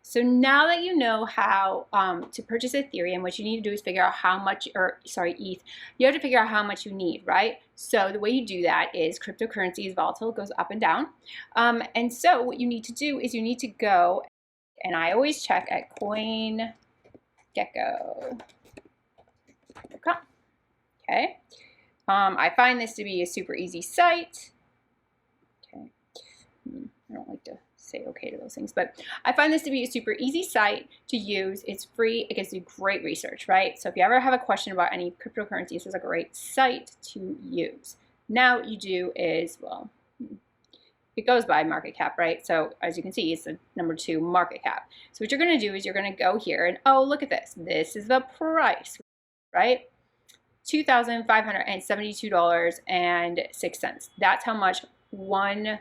so now that you know how to purchase Ethereum, what you need to do is figure out how much, or sorry, ETH, you have to figure out how much you need, right? So the way you do that is cryptocurrency is volatile, it goes up and down. And so what you need to do is you need to go, and I always check at CoinGecko.com. Okay. I find this to be a super easy site. Okay. I don't like to say okay to those things, but I find this to be a super easy site to use. It's free. It gives you great research, right? So if you ever have a question about any cryptocurrency, this is a great site to use. Now what you do is, well, it goes by market cap, right? So as you can see, it's the #2 market cap. So what you're going to do is you're going to go here and, oh, look at this. This is the price, right? $2,572.06. That's how much one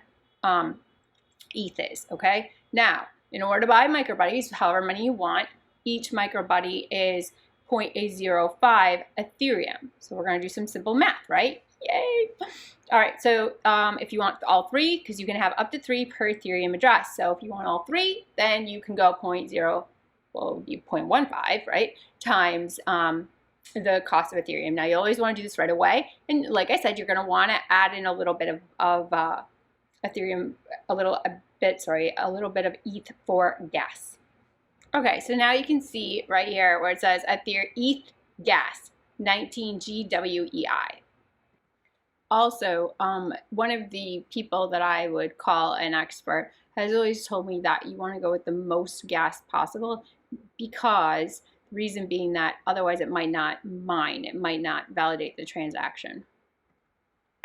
ETH is, okay? Now, in order to buy MicroBuddies, however many you want, each MicroBuddy is 0.805 Ethereum. So we're going to do some simple math, right? Yay! All right, so if you want all three, because you can have up to 3 per Ethereum address. So if you want all 3, then you can go 0.15, right, times the cost of Ethereum. Now, you always want to do this right away. And like I said, you're going to want to add in a little bit of Ethereum, a little bit of ETH for gas. Okay, so now you can see right here where it says ETH gas, 19 GWEI. Also, one of the people that I would call an expert has always told me that you want to go with the most gas possible, because the reason being that otherwise it might not mine, it might not validate the transaction.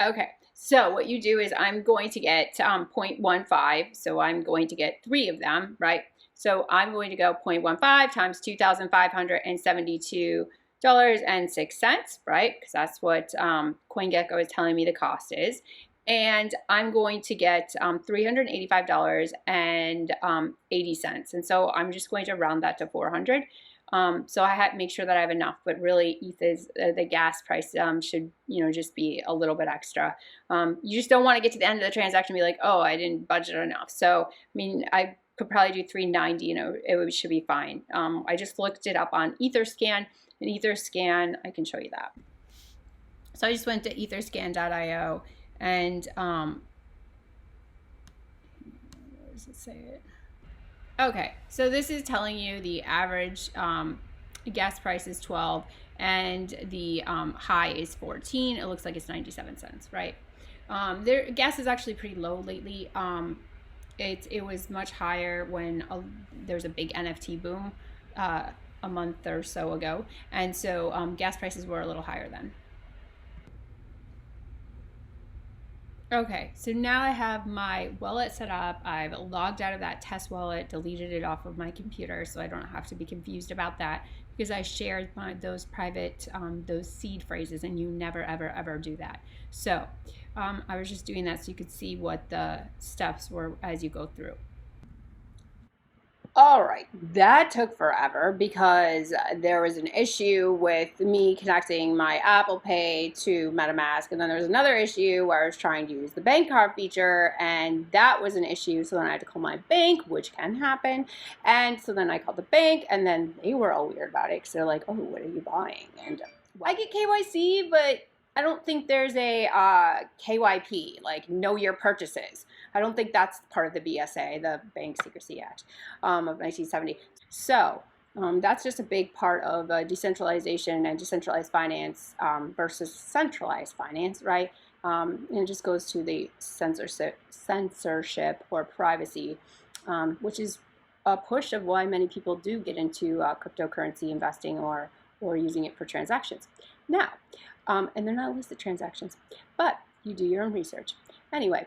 Okay, so what you do is I'm going to get 0.15, so I'm going to get 3 of them, right? So I'm going to go 0.15 times $2,572.06, right? Because that's what CoinGecko is telling me the cost is. And I'm going to get $385.80. And so I'm just going to round that to 400. So I have to make sure that I have enough, but really ETH is the gas price should, just be a little bit extra. You just don't want to get to the end of the transaction and be like, oh, I didn't budget enough. So, I mean, I could probably do 390, it should be fine. I just looked it up on Etherscan, and Etherscan, I can show you that. So I just went to etherscan.io and, where does it say it? Okay, so this is telling you the average gas price is 12 and the high is 14. It looks like it's 97 cents, right? Gas is actually pretty low lately. It was much higher when there was a big NFT boom a month or so ago, and so gas prices were a little higher then. Okay, so now I have my wallet set up. I've logged out of that test wallet, deleted it off of my computer, so I don't have to be confused about that, because I shared those private, those seed phrases, and you never, ever, ever do that. So I was just doing that so you could see what the steps were as you go through. All right, that took forever because there was an issue with me connecting my Apple Pay to Metamask, and then there was another issue where I was trying to use the bank card feature, and that was an issue, so then I had to call my bank, which can happen, and so then I called the bank, and then they were all weird about it, because they're like, oh, what are you buying? And I get KYC, but I don't think there's a KYP, like know your purchases. I don't think that's part of the BSA, the Bank Secrecy Act of 1970. So that's just a big part of decentralization and decentralized finance versus centralized finance, right? And it just goes to the censorship or privacy, which is a push of why many people do get into cryptocurrency investing or using it for transactions. Now, and they're not listed transactions, but you do your own research. Anyway,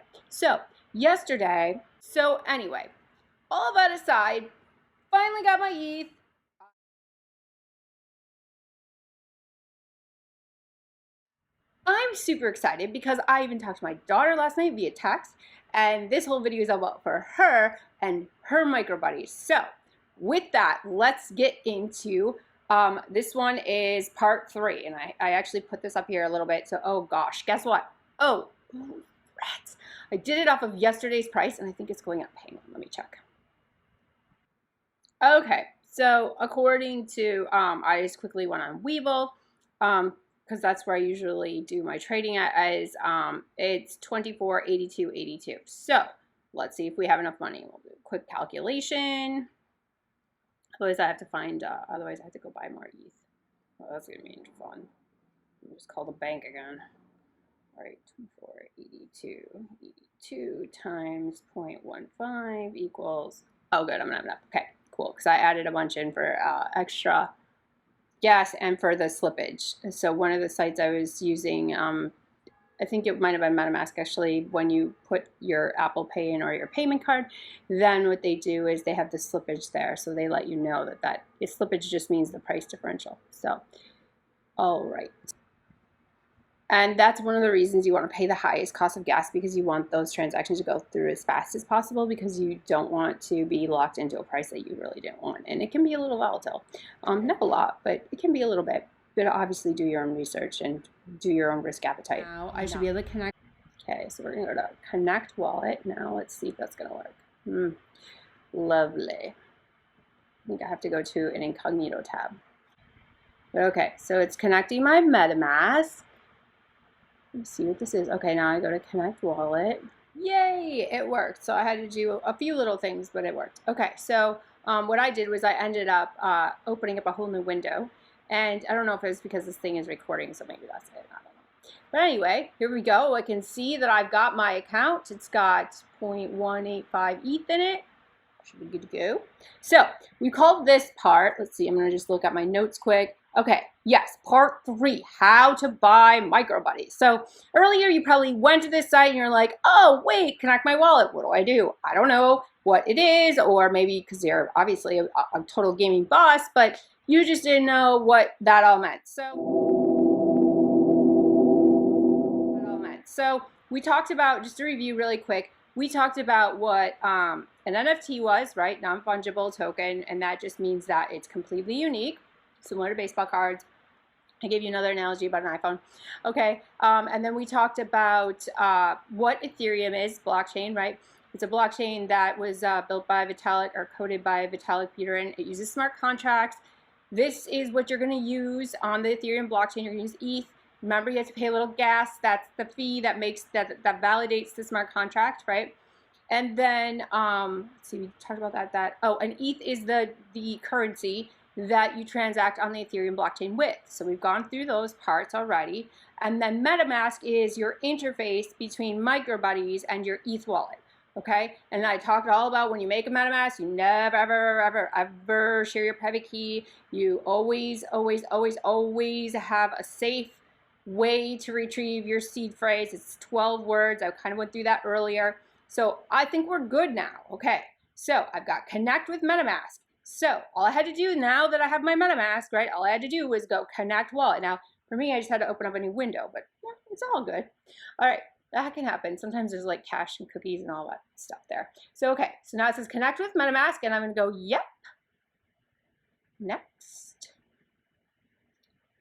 all that aside, finally got my ETH. I'm super excited because I even talked to my daughter last night via text, and this whole video is about for her and her MicroBuddies. So with that, let's get into this one is part 3, and I actually put this up here a little bit. So, oh gosh, guess what? Oh, rats. I did it off of yesterday's price, and I think it's going up. Hang on, let me check. Okay, so according to, I just quickly went on Webull, because that's where I usually do my trading at, as it's 24.8282. So let's see if we have enough money. We'll do a quick calculation. Otherwise, I have to find. Otherwise, I have to go buy more ETH. Well, that's gonna be fun. I'll just call the bank again. All right, 24.82 times 0.15 equals. Oh, good. I'm gonna have enough. Okay, cool. Because I added a bunch in for extra gas and for the slippage. So one of the sites I was using, I think it might have been Metamask actually, when you put your Apple Pay in or your payment card, then what they do is they have the slippage there. So they let you know that slippage just means the price differential. So, all right. And that's one of the reasons you want to pay the highest cost of gas, because you want those transactions to go through as fast as possible, because you don't want to be locked into a price that you really didn't want. And it can be a little volatile. Not a lot, but it can be a little bit. But obviously do your own research and do your own risk appetite. Now I should be able to connect. Okay, so we're going to go to Connect Wallet. Now let's see if that's going to work. Lovely. I think I have to go to an incognito tab. But okay, so it's connecting my MetaMask. Let's see what this is. Okay, now I go to Connect Wallet. Yay, it worked. So I had to do a few little things, but it worked. Okay, so what I did was I ended up opening up a whole new window. And I don't know if it was because this thing is recording, so maybe that's it. I don't know. But anyway, here we go. I can see that I've got my account. It's got 0.185 ETH in it. Should be good to go. So we called this part. Let's see, I'm going to just look at my notes quick. Okay, yes, part 3, how to buy MicroBuddies. So earlier you probably went to this site and you're like, oh, wait, connect my wallet. What do I do? I don't know what it is, or maybe because you're obviously a total gaming boss, but you just didn't know what that all meant. So we talked about, just to review really quick, we talked about what an NFT was, right? Non-fungible token, and that just means that it's completely unique, similar to baseball cards. I gave you another analogy about an iPhone. Okay, and then we talked about what Ethereum is, blockchain, right? It's a blockchain that was built by Vitalik, or coded by Vitalik Buterin. It uses smart contracts. This is what you're going to use on the Ethereum blockchain. You're going to use ETH. Remember, you have to pay a little gas. That's the fee that makes that validates the smart contract, right? And then let's see, we talked about that. Oh, and ETH is the currency that you transact on the Ethereum blockchain with. So we've gone through those parts already. And then MetaMask is your interface between MicroBuddies and your ETH wallet. Okay, and I talked all about when you make a MetaMask, you never, ever share your private key. You always have a safe way to retrieve your seed phrase. It's 12 words. I kind of went through that earlier. So I think we're good now. Okay, so I've got connect with MetaMask. So all I had to do now that I have my MetaMask, right, all I had to do was go connect wallet. Now, for me, I just had to open up a new window, but yeah, it's all good. All right. That can happen. Sometimes there's like cache and cookies and all that stuff there. So, okay. So now it says connect with MetaMask, and I'm going to go, yep. Next.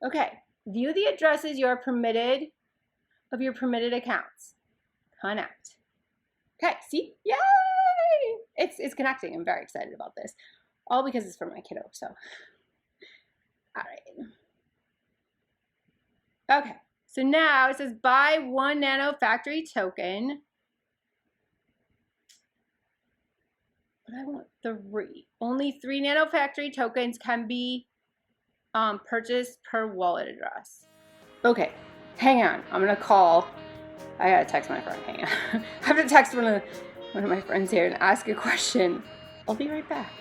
Okay. View the addresses of your permitted accounts. Connect. Okay. See? Yay! It's connecting. I'm very excited about this. All because it's for my kiddo. So, all right. Okay. So now it says buy 1 Nano Factory Token. But I want 3. Only 3 Nano Factory Tokens can be purchased per wallet address. Okay, hang on. I'm gonna call. I gotta text my friend. Hang on. I have to text one of my friends here and ask a question. I'll be right back.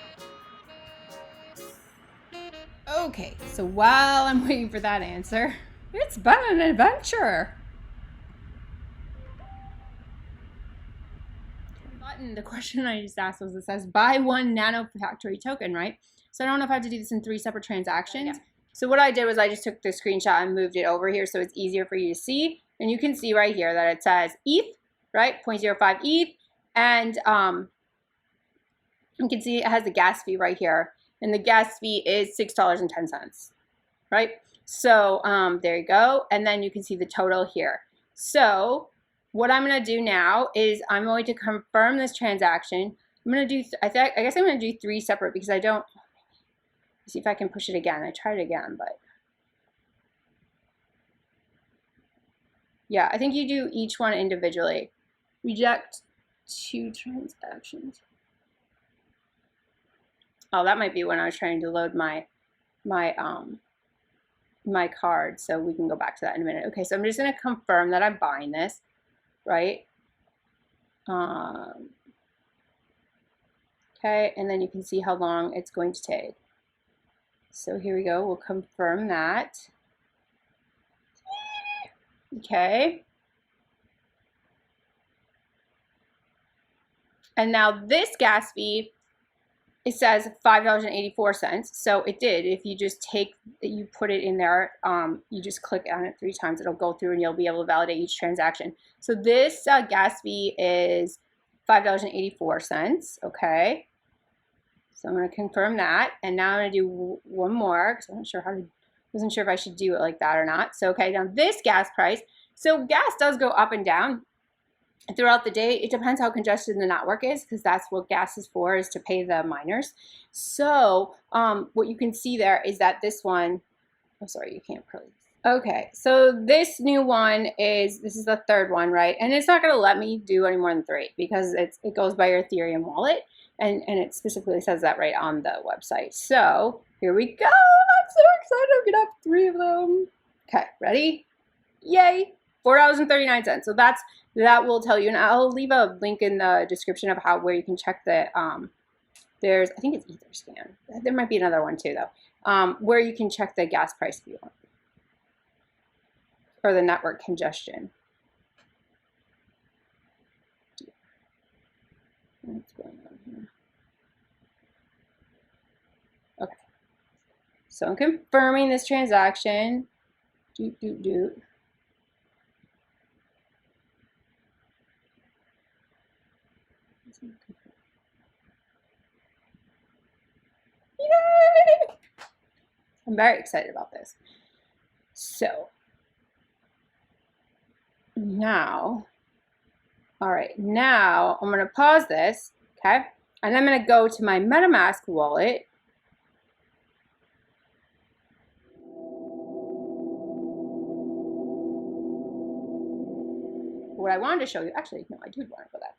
Okay, so while I'm waiting for that answer, it's been an adventure. The question I just asked was, it says buy 1 Nano Factory Token, right? So I don't know if I have to do this in 3 separate transactions. Yeah. So what I did was I just took the screenshot and moved it over here so it's easier for you to see. And you can see right here that it says ETH, right? 0.05 ETH. And you can see it has the gas fee right here. And the gas fee is $6.10, right? So there you go. And then you can see the total here. So what I'm going to do now is I'm going to confirm this transaction. I'm gonna do, I guess I'm gonna do 3 separate because I don't, see if I can push it again. I tried it again, but yeah, I think you do each one individually. Reject 2 transactions. Oh, that might be when I was trying to load my card, so we can go back to that in a minute. Okay, so I'm just gonna confirm that I'm buying this, right? Okay, and then you can see how long it's going to take. So here we go, we'll confirm that. Okay. And now this gas fee, it says $5.84. So it did. If you just you put it in there, you just click on it 3 times, it'll go through and you'll be able to validate each transaction. So this gas fee is $5.84. Okay. So I'm going to confirm that. And now I'm going to do one more because I'm not sure wasn't sure if I should do it like that or not. So, okay, now this gas price. So gas does go up and down throughout the day. It depends how congested the network is, because that's what gas is for, is to pay the miners. So what you can see there is that this one, oh sorry, you can't really. Okay, so this new one this is the 3rd one, right? And it's not going to let me do any more than 3 because it goes by your Ethereum wallet, and it specifically says that right on the website. So here we go. I'm so excited. I'm gonna have 3 of them. Okay, ready? Yay! $4.39. So that will tell you, and I'll leave a link in the description of where you can check the there's, I think it's Etherscan. There might be another one too though, where you can check the gas price if you want, or the network congestion. What's going on here? Okay, so I'm confirming this transaction. Yay! I'm very excited about this. So now, all right, now I'm going to pause this, okay? And I'm going to go to my Metamask wallet. What I wanted to show you, actually, no, I did want to go that.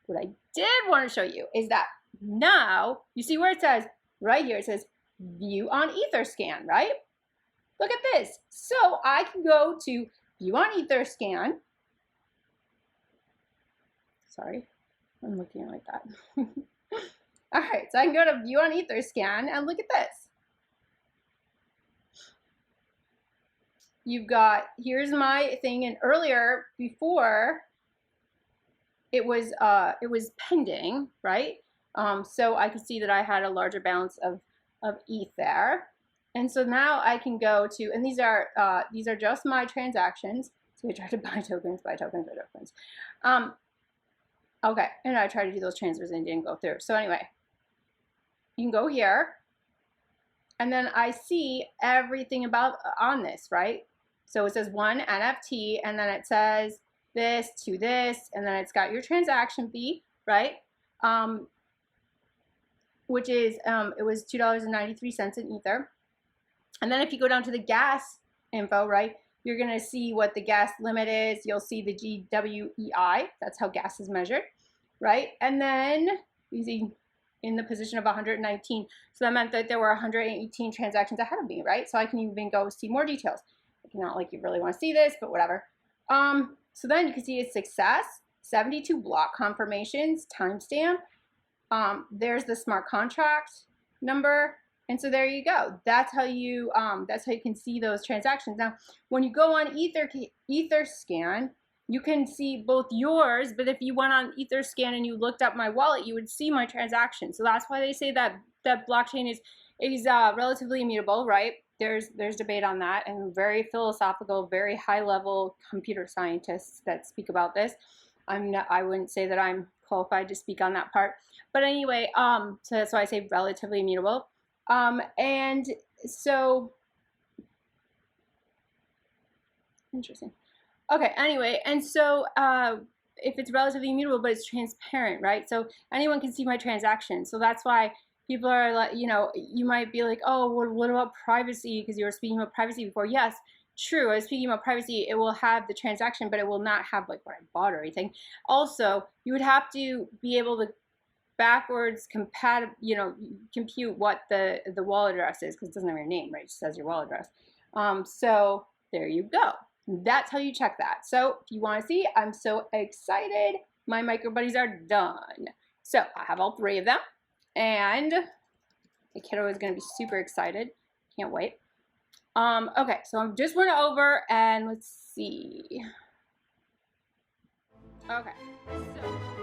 What I did want to show you is that now, you see where it says, right here, it says view on Etherscan, right? Look at this. So I can go to view on Etherscan. Sorry, I'm looking at it like that. All right, so I can go to view on Etherscan and look at this. You've got, here's my thing, and earlier, before, it was pending, right? So I could see that I had a larger balance of ETH there. And so now I can go to, and these are just my transactions. So I tried to buy tokens. Okay, and I tried to do those transfers and it didn't go through. So anyway, you can go here, and then I see everything about on this, right? So it says 1 NFT, and then it says this to this, and then it's got your transaction fee, right? Which is, it was $2.93 in Ether. And then if you go down to the gas info, right, you're going to see what the gas limit is. You'll see the GWEI. That's how gas is measured, right? And then you see in the position of 119. So that meant that there were 118 transactions ahead of me, right? So I can even go see more details. Not like you really want to see this, but whatever. So then you can see its success, 72 block confirmations, timestamp. There's the smart contract number. And so there you go. That's how you can see those transactions. Now, when you go on Etherscan, you can see both yours, but if you went on Etherscan and you looked up my wallet, you would see my transaction. So that's why they say that blockchain is relatively immutable, right? There's debate on that, and very philosophical, very high level computer scientists that speak about this. I wouldn't say that I'm qualified to speak on that part, but anyway, so that's why I say relatively immutable. And so interesting. Okay, anyway, and so it's relatively immutable, but it's transparent, right? So anyone can see my transaction. So that's why people are like, you know, you might be like, oh, well, what about privacy? Because you were speaking about privacy before. Yes, true. I was speaking about privacy. It will have the transaction, but it will not have like what I bought or anything. Also, you would have to be able to backwards compute what the wallet address is, because it doesn't have your name, right? It just says your wallet address. So there you go. That's how you check that. So if you want to see, I'm so excited. My MicroBuddies are done. So I have all 3 of them, and the kiddo is going to be super excited. Can't wait. Okay, so I'm just went over, and let's see. Okay, so